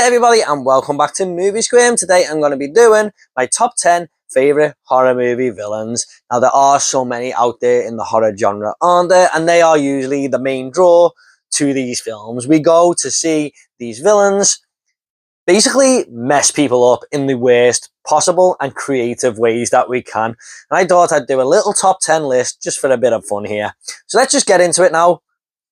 everybody and welcome back to Movie Squirm. Today I'm going to be doing my top 10 favourite horror movie villains. Now there are so many out there in the horror genre, aren't there? And they are usually the main draw to these films. We go to see these villains basically mess people up in the worst possible and creative ways that we can. And I thought I'd do a little top 10 list just for a bit of fun here. So let's just get into it now.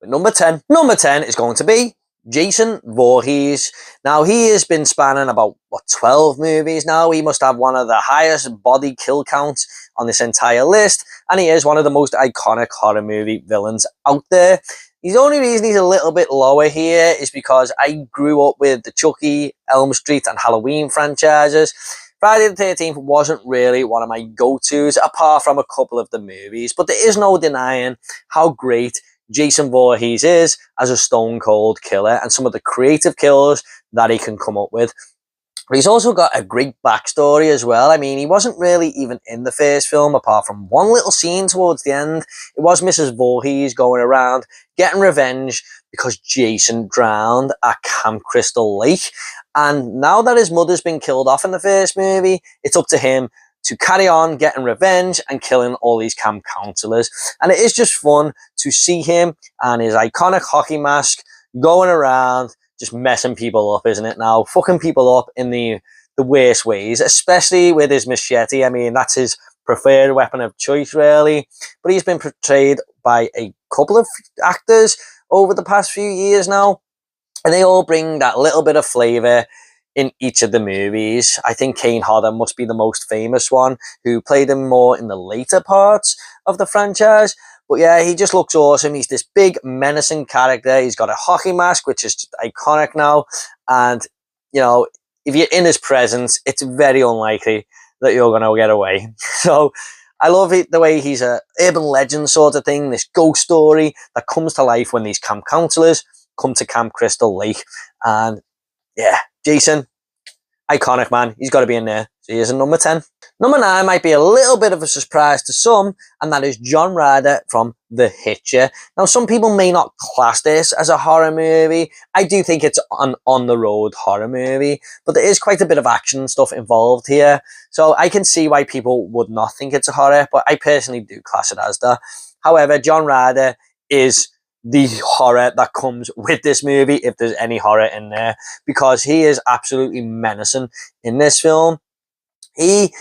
Number 10. Number 10 is going to be Jason Voorhees. Now, he has been spanning about, 12 movies now. He must have one of the highest body kill counts on this entire list. And he is one of the most iconic horror movie villains out there. The only reason he's a little bit lower here is because I grew up with the Chucky, Elm Street and Halloween franchises. Friday the 13th wasn't really one of my go-tos, apart from a couple of the movies. But there is no denying how great Jason Voorhees is as a stone cold killer and some of the creative kills that he can come up with. But he's also got a great backstory as well. I mean, he wasn't really even in the first film apart from one little scene towards the end. It was Mrs. Voorhees going around getting revenge because Jason drowned at Camp Crystal Lake. And now that his mother's been killed off in the first movie, it's up to him to carry on getting revenge and killing all these camp counselors. And it is just fun to see him and his iconic hockey mask going around just messing people up, isn't it now? Fucking people up in the worst ways, especially with his machete. I mean, that's his preferred weapon of choice, really. But he's been portrayed by a couple of actors over the past few years now. And they all bring that little bit of flavour in each of the movies. I think Kane Hodder must be the most famous one, who played him more in the later parts of the franchise. But yeah, he just looks awesome. He's this big, menacing character. He's got a hockey mask, which is just iconic now. And, you know, if you're in his presence, it's very unlikely that you're going to get away. So I love it, the way he's a urban legend sort of thing, this ghost story that comes to life when these camp counselors come to Camp Crystal Lake. And yeah, Jason, iconic, man. He's got to be in there. So here's a number 10. Number 9 might be a little bit of a surprise to some, and that is John Ryder from The Hitcher. Now, some people may not class this as a horror movie. I do think it's an on-the-road horror movie, but there is quite a bit of action stuff involved here. So I can see why people would not think it's a horror, but I personally do class it as that. However, John Ryder is the horror that comes with this movie, if there's any horror in there, because he is absolutely menacing in this film. He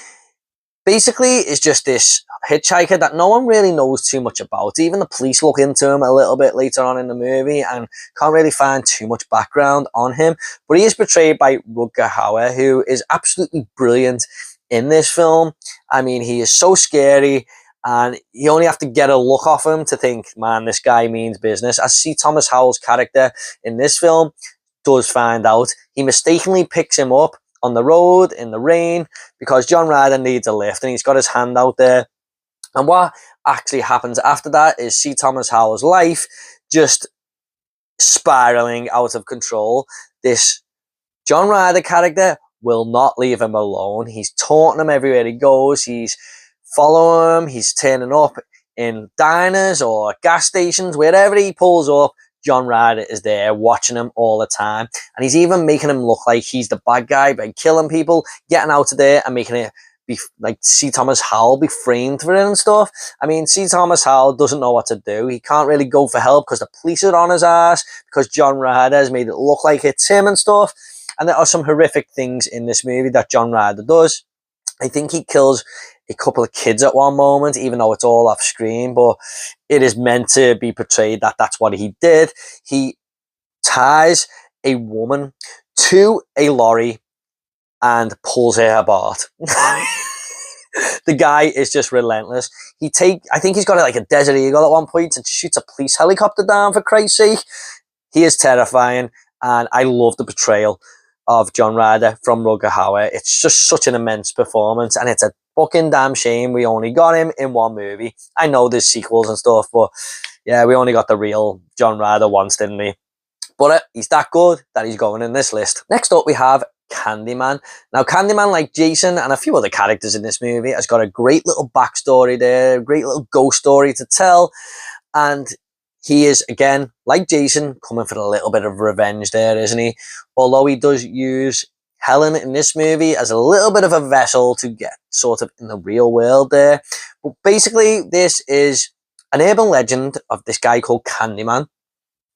basically is just this hitchhiker that no one really knows too much about. Even the police look into him a little bit later on in the movie and can't really find too much background on him. But he is portrayed by Rutger Hauer, who is absolutely brilliant in this film. I mean, he is so scary, and you only have to get a look off him to think, man, this guy means business. As C. Thomas Howell's character in this film does find out, he mistakenly picks him up on the road in the rain because John Ryder needs a lift and he's got his hand out there. And what actually happens after that is C. Thomas Howell's life just spiraling out of control. This John Ryder character will not leave him alone. He's taunting him everywhere he goes. He's following him. He's turning up in diners or gas stations. Wherever he pulls up, John Ryder is there watching him all the time. And he's even making him look like he's the bad guy by killing people, getting out of there and making it be like C. Thomas Howell be framed for it and stuff. I mean, C. Thomas Howell doesn't know what to do. He can't really go for help because the police are on his ass, because John Ryder has made it look like it's him and stuff. And there are some horrific things in this movie that John Ryder does. I think he kills a couple of kids at one moment, even though it's all off screen, but it is meant to be portrayed that that's what he did. He ties a woman to a lorry and pulls her apart. The guy is just relentless. I think he's got like a Desert Eagle at one point and shoots a police helicopter down, for Christ's sake. He is terrifying, and I love the portrayal of John Ryder from Rutger Hauer. It's just such an immense performance, and it's a fucking damn shame we only got him in one movie. I know there's sequels and stuff, but yeah, we only got the real John Ryder once, didn't we? But he's that good that he's going in this list. Next up, we have Candyman. Now, Candyman, like Jason and a few other characters in this movie, has got a great little backstory there, a great little ghost story to tell, and he is, again, like Jason, coming for a little bit of revenge there, isn't he? Although he does use Helen in this movie as a little bit of a vessel to get sort of in the real world there. But basically, this is an urban legend of this guy called Candyman,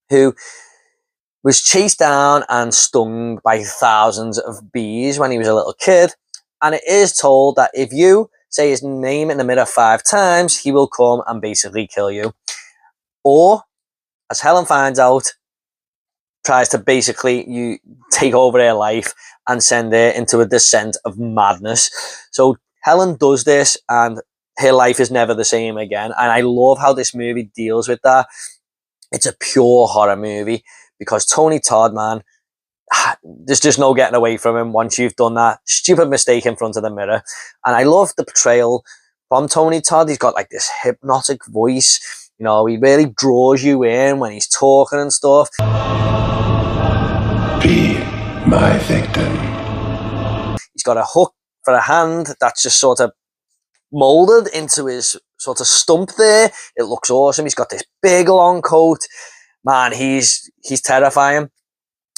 who was chased down and stung by thousands of bees when he was a little kid. And it is told that if you say his name in the mirror 5 times, he will come and basically kill you. Or, as Helen finds out, tries to basically take over her life and send her into a descent of madness. So Helen does this and her life is never the same again. And I love how this movie deals with that. It's a pure horror movie because Tony Todd, man, there's just no getting away from him once you've done that stupid mistake in front of the mirror. And I love the portrayal from Tony Todd. He's got like this hypnotic voice. You know, he really draws you in when he's talking and stuff. Be my victim. He's got a hook for a hand that's just sort of molded into his sort of stump there. It looks awesome. He's got this big long coat. Man, he's terrifying.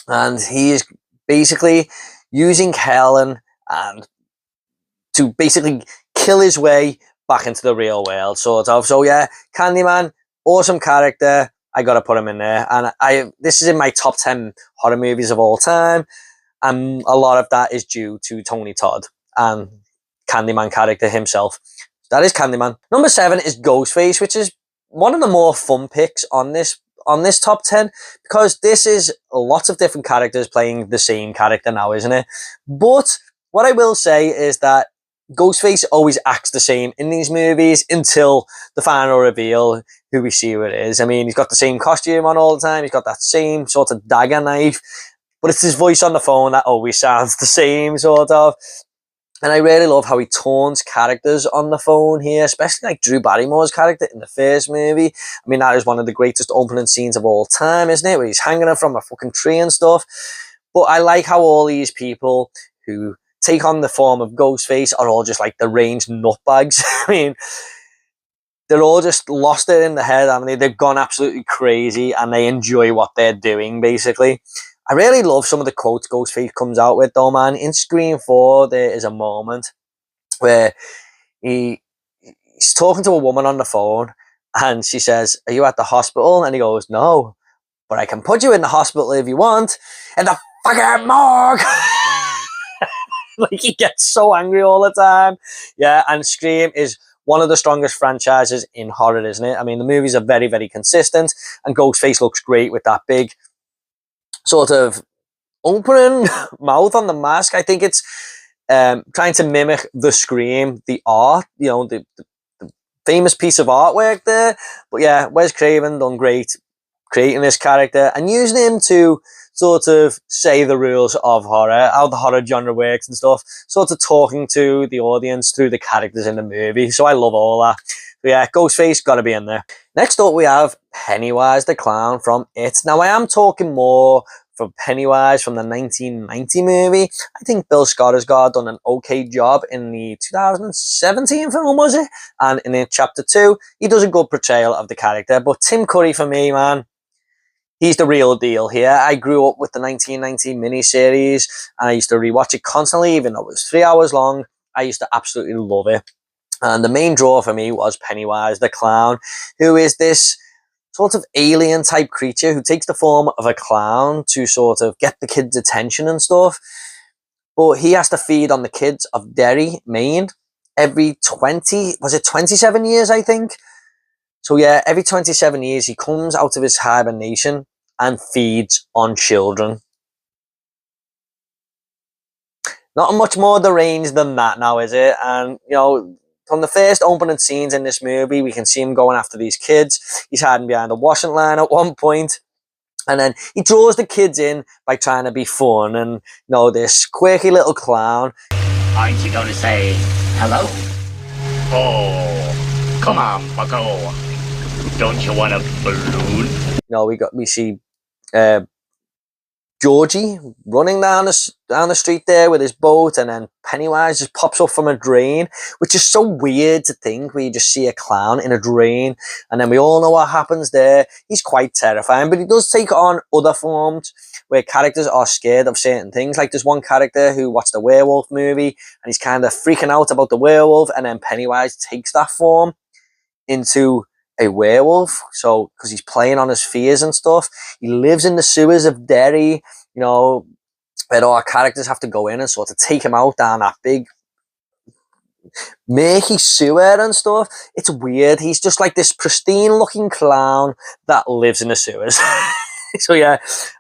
And he is basically using Helen and to basically kill his way back into the real world, sort of. So yeah, Candyman, awesome character. I gotta put him in there. And this is in my top 10 horror movies of all time. And a lot of that is due to Tony Todd and Candyman character himself. That is Candyman. Number 7 is Ghostface, which is one of the more fun picks on this top 10, because this is lots of different characters playing the same character now, isn't it? But what I will say is that Ghostface always acts the same in these movies until the final reveal, who we see who it is. I mean, he's got the same costume on all the time. He's got that same sort of dagger knife, but it's his voice on the phone that always sounds the same, sort of. And I really love how he taunts characters on the phone here, especially like Drew Barrymore's character in the first movie. I mean, that is one of the greatest opening scenes of all time, isn't it? Where he's hanging from a fucking tree and stuff. But I like how all these people who take on the form of Ghostface are all just like deranged nutbags. I mean, they're all just lost it in the head, haven't they? They've gone absolutely crazy and they enjoy what they're doing, basically. I really love some of the quotes Ghostface comes out with, though, man. In Scream 4, there is a moment where he's talking to a woman on the phone and she says, "Are you at the hospital?" And he goes, "No, but I can put you in the hospital if you want. In the fucking morgue!" Like, he gets so angry all the time. Yeah, and Scream is one of the strongest franchises in horror, isn't it? I mean, the movies are very, very consistent, and Ghostface looks great with that big sort of opening mouth on the mask. I think it's trying to mimic the Scream, the art, you know, the famous piece of artwork there. But yeah, Wes Craven done great creating this character and using him to sort of say the rules of horror, how the horror genre works and stuff, sort of talking to the audience through the characters in the movie. So I love all that. But yeah, Ghostface got to be in there. Next up, we have Pennywise the Clown from It. Now, I am talking more for Pennywise from the 1990 movie. I think Bill Skarsgård done an okay job in the 2017 film, was it? And in Chapter 2, he does a good portrayal of the character. But Tim Curry, for me, man, he's the real deal here. I grew up with the 1990 miniseries, and I used to rewatch it constantly, even though it was 3 hours long. I used to absolutely love it. And the main draw for me was Pennywise the Clown, who is this sort of alien type creature who takes the form of a clown to sort of get the kids' attention and stuff. But he has to feed on the kids of Derry, Maine, every 27 years, I think. So yeah, every 27 years he comes out of his hibernation and feeds on children. Not much more deranged than that now, is it? And, you know, from the first opening scenes in this movie, we can see him going after these kids. He's hiding behind a washing line at one point. And then he draws the kids in by trying to be fun. And, you know, this quirky little clown. Aren't you going to say hello? Oh, come on, bucko. Don't you want a balloon? You know, we see Georgie running down the street there with his boat, and then Pennywise just pops up from a drain, which is so weird to think, where you just see a clown in a drain, and then we all know what happens there. He's quite terrifying, but he does take on other forms where characters are scared of certain things. Like there's one character who watched a werewolf movie, and he's kind of freaking out about the werewolf, and then Pennywise takes that form into a werewolf, so because he's playing on his fears and stuff. He lives in the sewers of Derry, where our characters have to go in and sort of take him out down that big murky sewer and stuff. It's weird. He's just like this pristine looking clown that lives in the sewers. So yeah,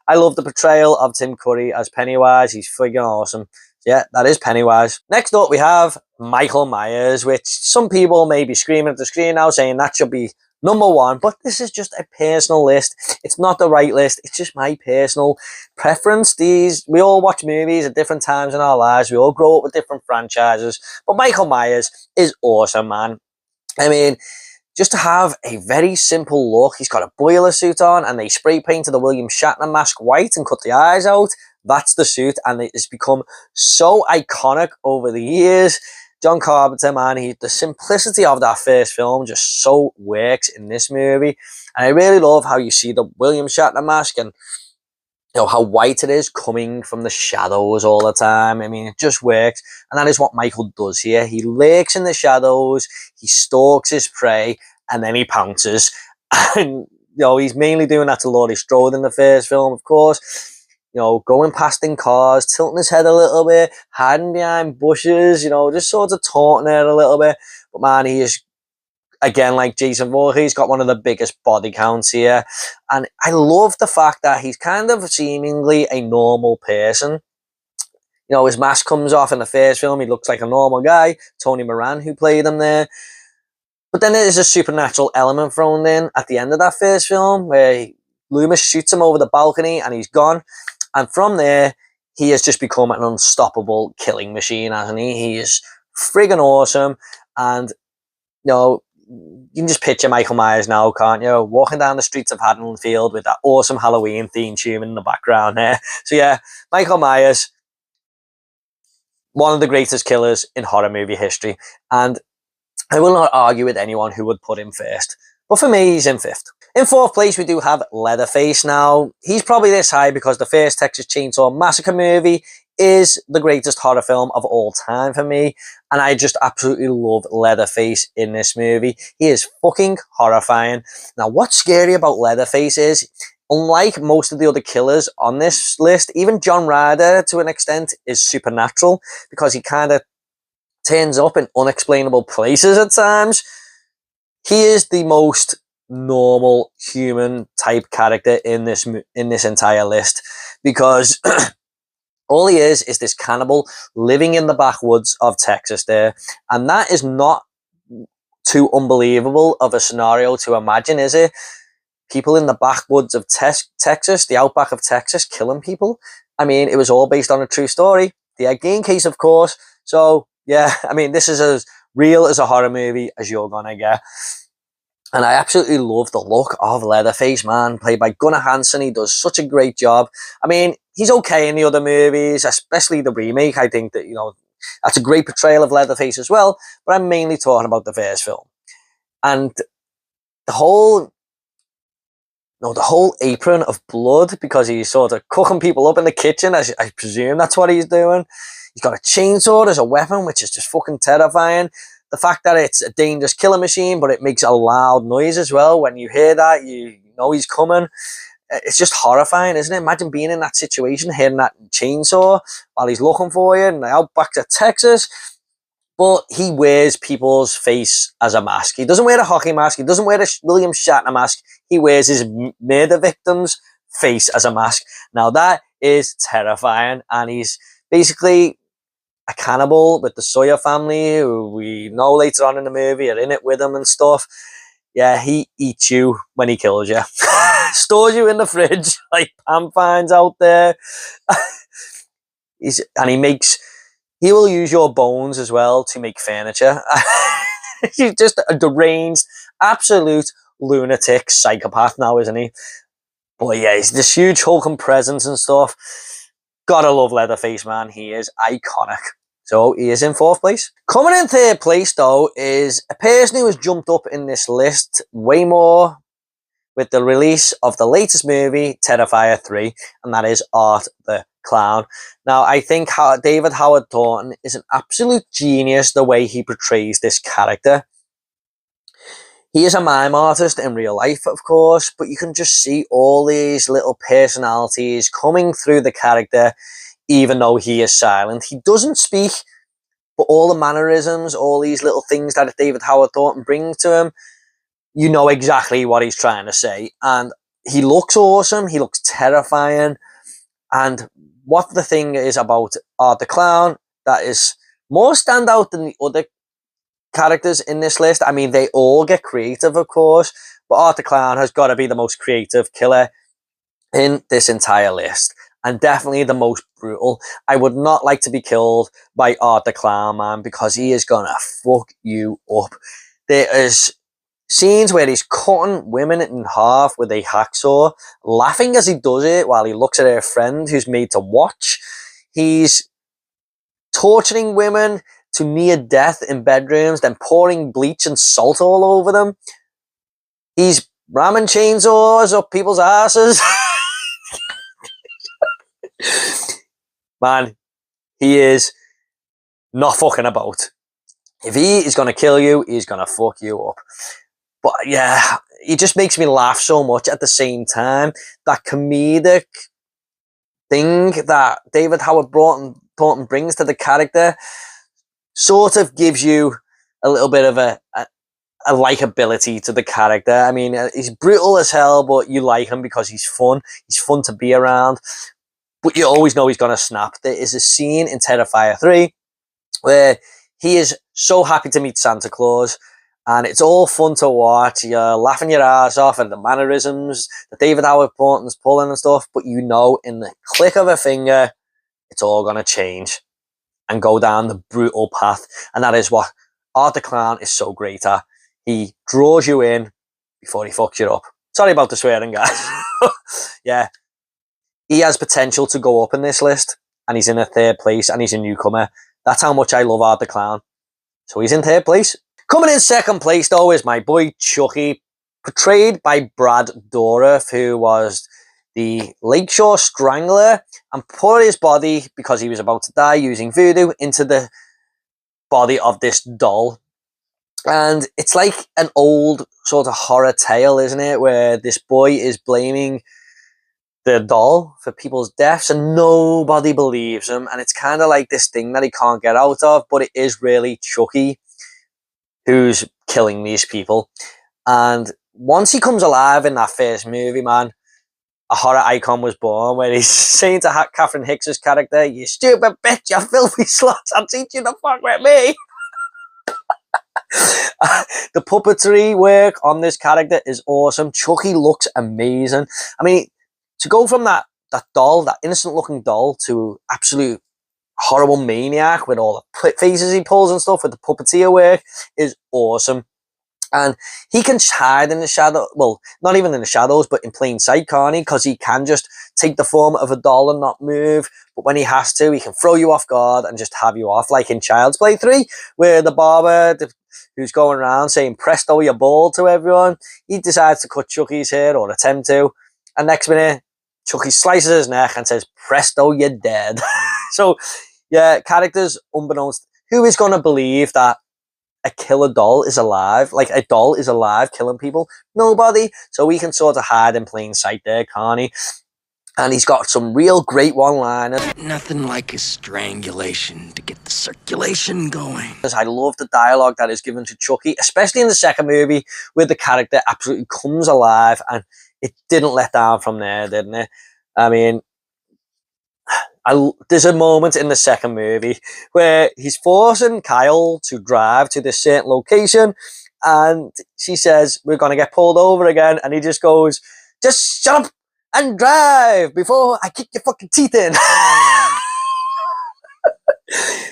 I love the portrayal of Tim Curry as Pennywise. He's friggin' awesome. Yeah, that is Pennywise. Next up, we have Michael Myers, which some people may be screaming at the screen now saying that should be number one, but this is just a personal list. It's not the right list. It's just my personal preference. We all watch movies at different times in our lives. We all grow up with different franchises, but Michael Myers is awesome, man. I mean, just to have a very simple look. He's got a boiler suit on, and they spray painted the William Shatner mask white and cut the eyes out. That's the suit, and it has become so iconic over the years. John Carpenter, man, the simplicity of that first film just so works in this movie. And I really love how you see the William Shatner mask and how white it is coming from the shadows all the time. I mean, it just works. And that is what Michael does here. He lurks in the shadows, he stalks his prey, and then he pounces. And, he's mainly doing that to Laurie Strode in the first film, of course. Going past in cars, tilting his head a little bit, hiding behind bushes, just sort of taunting it a little bit. But man, he is, again, like Jason Voorhees, got one of the biggest body counts here. And I love the fact that he's kind of seemingly a normal person. His mask comes off in the first film, he looks like a normal guy. Tony Moran, who played him there. But then there's a supernatural element thrown in at the end of that first film, where Loomis shoots him over the balcony and he's gone. And from there, he has just become an unstoppable killing machine, hasn't he? He is friggin' awesome. And, you can just picture Michael Myers now, can't you? Walking down the streets of Haddonfield with that awesome Halloween theme tune in the background there. So yeah, Michael Myers, one of the greatest killers in horror movie history. And I will not argue with anyone who would put him first. But for me, he's in fifth. In fourth place, we do have Leatherface. Now, he's probably this high because the first Texas Chainsaw Massacre movie is the greatest horror film of all time for me. And I just absolutely love Leatherface in this movie. He is fucking horrifying. Now, what's scary about Leatherface is, unlike most of the other killers on this list, even John Ryder, to an extent, is supernatural because he kind of turns up in unexplainable places at times. He is the most normal human type character in this entire list, because all he is this cannibal living in the backwoods of Texas there, and that is not too unbelievable of a scenario to imagine, is it? People in the backwoods of Texas, the outback of Texas, killing people. I mean, it was all based on a true story. The Ed Gein case, of course. So yeah, I mean, this is as real as a horror movie as you're gonna get. And I absolutely love the look of Leatherface, man, played by Gunnar Hansen. He does such a great job. I mean, he's okay in the other movies, especially the remake. I think that, that's a great portrayal of Leatherface as well. But I'm mainly talking about the first film. And the whole apron of blood, because he's sort of cooking people up in the kitchen, I presume that's what he's doing. He's got a chainsaw as a weapon, which is just fucking terrifying. The fact that it's a dangerous killer machine, but it makes a loud noise as well. When you hear that, you know he's coming. It's just horrifying, isn't it? Imagine being in that situation, hearing that chainsaw while he's looking for you in the outback of Texas. But he wears people's face as a mask. He doesn't wear a hockey mask. He doesn't wear the William Shatner mask. He wears his murder victim's face as a mask. Now that is terrifying. And he's basically a cannibal with the Sawyer family, who we know later on in the movie are in it with him and stuff. Yeah, he eats you when he kills you. Stores you in the fridge like Pam finds out there. He will use your bones as well to make furniture. He's just a deranged, absolute lunatic psychopath now, isn't he? But yeah, he's this huge hulking presence and stuff. Gotta love Leatherface, man. He is iconic. So he is in 4th place. Coming in 3rd place, though, is a person who has jumped up in this list way more with the release of the latest movie, Terrifier 3, and that is Art the Clown. Now, I think David Howard Thornton is an absolute genius the way he portrays this character. He is a mime artist in real life, of course, but you can just see all these little personalities coming through the character, even though he is silent. He doesn't speak, but all the mannerisms, all these little things that David Howard Thornton brings to him, you know exactly what he's trying to say. And he looks awesome. He looks terrifying. And what the thing is about Art the Clown that is more standout than the other characters in this list. I mean, they all get creative, of course, but Art the Clown has got to be the most creative killer in this entire list, and definitely the most brutal. I would not like to be killed by Art the Clown, man, because he is gonna fuck you up. There is scenes where he's cutting women in half with a hacksaw, laughing as he does it while he looks at her friend who's made to watch. He's torturing women to near death in bedrooms, then pouring bleach and salt all over them. He's ramming chainsaws up people's asses. Man, he is not fucking about. If he is going to kill you, he's going to fuck you up. But yeah, he just makes me laugh so much at the same time. That comedic thing that David Howard Thornton brings to the character sort of gives you a little bit of a likability to the character. I mean, he's brutal as hell, but you like him because he's fun. He's fun to be around. But you always know he's going to snap. There is a scene in Terrifier 3 where he is so happy to meet Santa Claus, and it's all fun to watch. You're laughing your ass off at the mannerisms that David Howard Thornton's pulling and stuff, but you know in the click of a finger, it's all going to change and go down the brutal path. And that is what Art the Clown is so great at. He draws you in before he fucks you up. Sorry about the swearing, guys. Yeah. He has potential to go up in this list, and he's in a 3rd place, and he's a newcomer. That's how much I love Art the Clown. So he's in 3rd place. Coming in 2nd place, though, is my boy Chucky, portrayed by Brad Dourif, who was the Lakeshore Strangler, and put his body, because he was about to die using voodoo, into the body of this doll. And it's like an old sort of horror tale, isn't it? Where this boy is blaming the doll for people's deaths and nobody believes him. And it's kind of like this thing that he can't get out of, but it is really Chucky who's killing these people. And once he comes alive in that first movie, man, a horror icon was born, where he's saying to Catherine Hicks's character, "You stupid bitch, you filthy slut, I'll teach you to fuck with me." The puppetry work on this character is awesome. Chucky looks amazing. I mean, to go from that doll, that innocent looking doll, to absolute horrible maniac with all the faces he pulls and stuff with the puppeteer work is awesome. And he can hide in the shadow, well, not even in the shadows, but in plain sight, can't he? Because he can just take the form of a doll and not move. But when he has to, he can throw you off guard and just have you off, like in Child's Play 3, where the barber who's going around saying "presto, you're bald" to everyone, he decides to cut Chucky's hair, or attempt to, and next minute Chucky slices his neck and says "presto, you're dead." So yeah, characters unbeknownst, who is going to believe that a killer doll is alive? Like, a doll is alive killing people? Nobody. So we can sort of hide in plain sight there, can't he? And he's got some real great one-liners. Nothing like a strangulation to get the circulation going. I love the dialogue that is given to Chucky, especially in the second movie, where the character absolutely comes alive, and it didn't let down from there, didn't it? I mean, there's a moment in the second movie where he's forcing Kyle to drive to this certain location, and she says, "We're going to get pulled over again," and he just goes, "Just shut up and drive before I kick your fucking teeth in."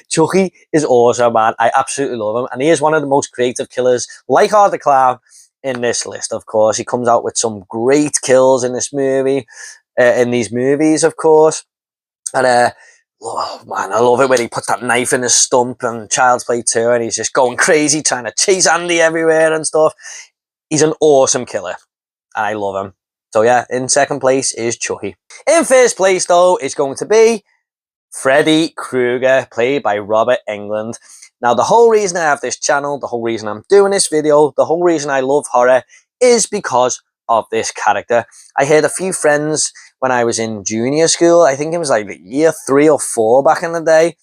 Chucky is awesome, man. I absolutely love him, and he is one of the most creative killers, like Art the Clown, in this list, of course. He comes out with some great kills in this movie, in these movies, of course. And oh man, I love it when he puts that knife in his stump and Child's Play 2 and he's just going crazy trying to chase Andy everywhere and stuff. He's an awesome killer and I love him. So yeah, in second place is Chucky. In first place though, it's going to be Freddy Krueger, played by Robert Englund. Now the whole reason I have this channel, the whole reason I'm doing this video, the whole reason I love horror is because of this character. I had a few friends when I was in junior school. I think it was like year 3 or 4 back in the day.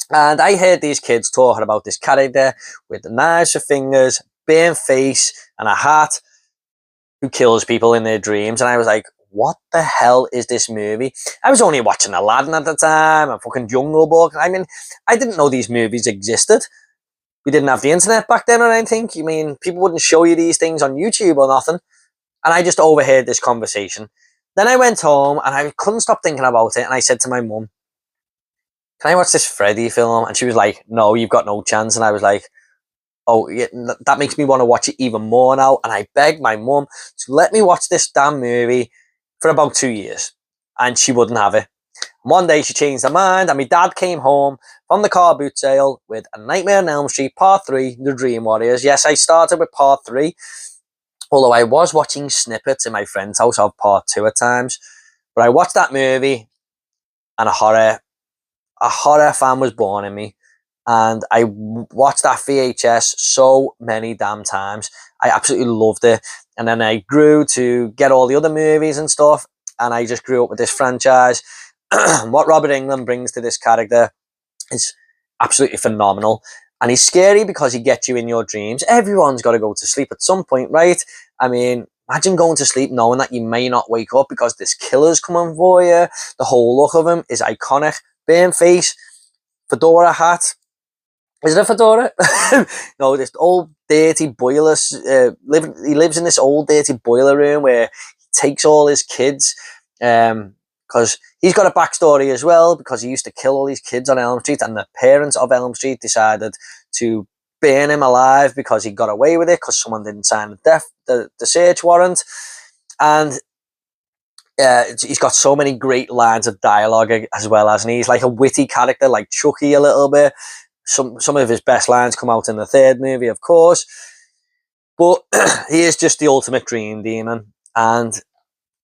And I heard these kids talking about this character with the knives for fingers, burnt face, and a hat who kills people in their dreams. And I was like, what the hell is this movie? I was only watching Aladdin at the time and fucking Jungle Book. I mean, I didn't know these movies existed. We didn't have the internet back then or anything. I mean, people wouldn't show you these things on YouTube or nothing. And I just overheard this conversation. Then I went home and I couldn't stop thinking about it. And I said to my mum, can I watch this Freddy film? And she was like, no, you've got no chance. And I was like, oh, yeah, that makes me want to watch it even more now. And I begged my mum to let me watch this damn movie for about 2 years. And she wouldn't have it. And one day she changed her mind and my dad came home from the car boot sale with A Nightmare on Elm Street Part 3, The Dream Warriors. Yes, I started with Part 3. Although I was watching snippets in my friend's house of Part 2 at times. But I watched that movie and a horror fan was born in me. And I watched that VHS so many damn times. I absolutely loved it. And then I grew to get all the other movies and stuff. And I just grew up with this franchise. What Robert Englund brings to this character is absolutely phenomenal. And he's scary because he gets you in your dreams. Everyone's got to go to sleep at some point, right? I mean, imagine going to sleep knowing that you may not wake up because this killer's coming for you. The whole look of him is iconic. Burnt face, fedora hat. Is it a fedora? No, this old dirty boiler. He lives in this old dirty boiler room where he takes all his kids. Because he's got a backstory as well, because he used to kill all these kids on Elm Street, and the parents of Elm Street decided to burn him alive because he got away with it because someone didn't sign the search warrant. And he's got so many great lines of dialogue as well, and he's like a witty character, like Chucky a little bit. Some of his best lines come out in the third movie, of course. But he is just the ultimate dream demon. And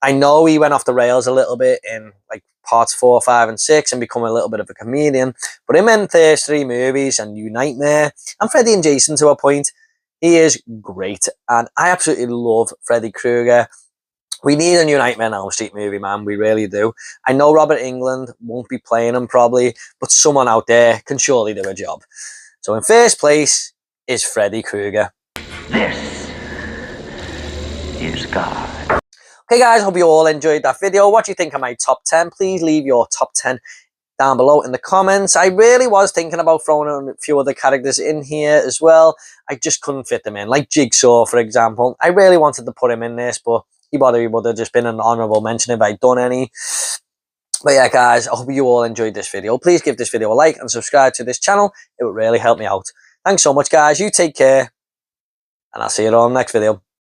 I know he went off the rails a little bit in like parts 4, 5, and 6 and become a little bit of a comedian. But him in the first 3 movies and New Nightmare and Freddy and Jason to a point, he is great. And I absolutely love Freddy Krueger. We need a New Nightmare on Elm Street movie, man. We really do. I know Robert Englund won't be playing him probably, but someone out there can surely do a job. So in first place is Freddy Krueger. This is God. Okay guys, hope you all enjoyed that video. What do you think of my top 10? Please leave your top 10 down below in the comments. I really was thinking about throwing a few other characters in here as well. I just couldn't fit them in, like Jigsaw, for example. I really wanted to put him in this, but he probably would have just been an honourable mention if I'd done any. But yeah, guys, I hope you all enjoyed this video. Please give this video a like and subscribe to this channel. It would really help me out. Thanks so much, guys. You take care, and I'll see you all in the next video.